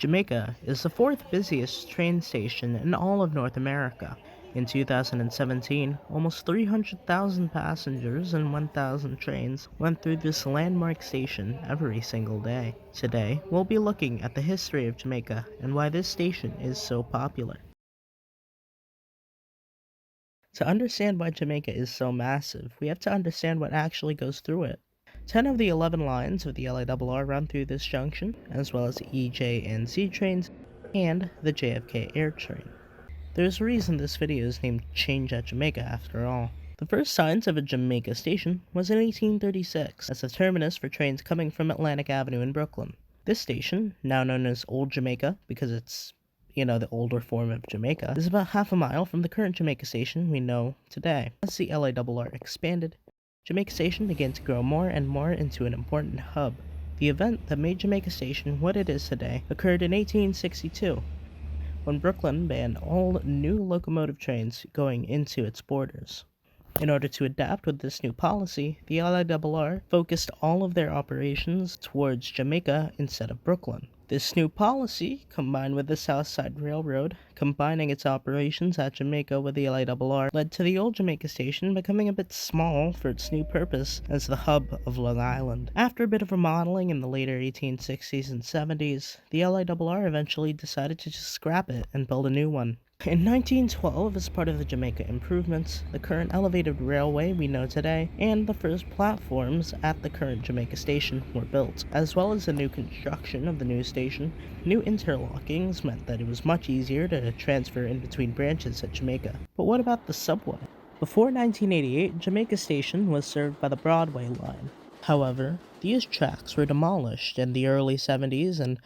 Jamaica is the fourth busiest train station in all of North America. In 2017, almost 300,000 passengers and 1,000 trains went through this landmark station every single day. Today, we'll be looking at the history of Jamaica and why this station is so popular. To understand why Jamaica is so massive, we have to understand what actually goes through it. 10 of the 11 lines of the LIRR run through this junction, as well as the E, J, and Z trains, and the JFK Air train. There's a reason this video is named Change at Jamaica after all. The first signs of a Jamaica station was in 1836, as the terminus for trains coming from Atlantic Avenue in Brooklyn. This station, now known as Old Jamaica because it's the older form of Jamaica, is about half a mile from the current Jamaica station we know today. As the LIRR expanded, Jamaica Station began to grow more and more into an important hub. The event that made Jamaica Station what it is today occurred in 1862, when Brooklyn banned all new locomotive trains going into its borders. In order to adapt with this new policy, the LIRR focused all of their operations towards Jamaica instead of Brooklyn. This new policy, combined with the South Side Railroad, combining its operations at Jamaica with the LIRR, led to the old Jamaica Station becoming a bit small for its new purpose as the hub of Long Island. After a bit of remodeling in the later 1860s and 70s, the LIRR eventually decided to just scrap it and build a new one. In 1912, as part of the Jamaica improvements, the current elevated railway we know today and the first platforms at the current Jamaica station were built. As well as the new construction of the new station, new interlockings meant that it was much easier to transfer in between branches at Jamaica. But what about the subway? Before 1988, Jamaica Station was served by the Broadway line. However, these tracks were demolished in the early 70s and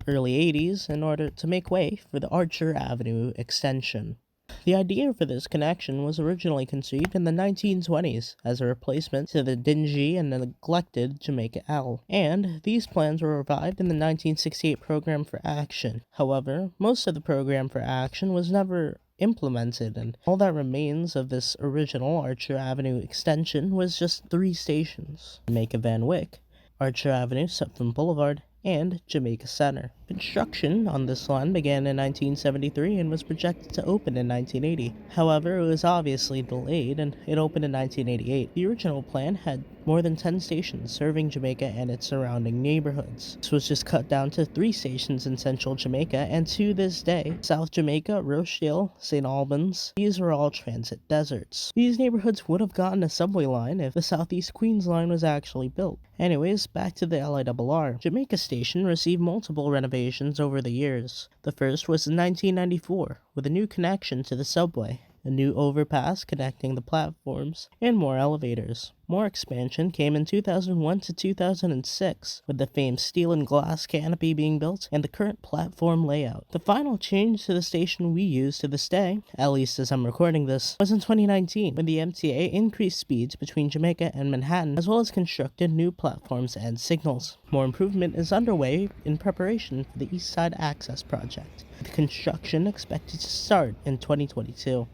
early 80s in order to make way for the Archer Avenue extension. The idea for this connection was originally conceived in the 1920s as a replacement to the dingy and neglected Jamaica L, and these plans were revived in the 1968 Program for Action. However, most of the Program for Action was never implemented, and all that remains of this original Archer Avenue extension was just 3 stations: Jamaica Van Wyck, Archer Avenue, Sutphin Boulevard, and Jamaica Center. Construction on this line began in 1973 and was projected to open in 1980. However, it was obviously delayed and it opened in 1988. The original plan had more than 10 stations serving Jamaica and its surrounding neighborhoods. This was just cut down to 3 stations in central Jamaica, and to this day, South Jamaica, Rochdale, St. Albans, these are all transit deserts. These neighborhoods would have gotten a subway line if the Southeast Queens line was actually built. Anyways, back to the LIRR. Jamaica Station received multiple renovations over the years. The first was in 1994, with a new connection to the subway, a new overpass connecting the platforms, and more elevators. More expansion came in 2001 to 2006, with the famed steel and glass canopy being built and the current platform layout. The final change to the station we use to this day, at least as I'm recording this, was in 2019, when the MTA increased speeds between Jamaica and Manhattan, as well as constructed new platforms and signals. More improvement is underway in preparation for the East Side Access Project, with construction expected to start in 2022.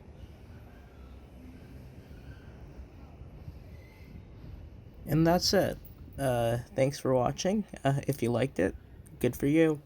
And that's it. Thanks for watching. If you liked it, good for you.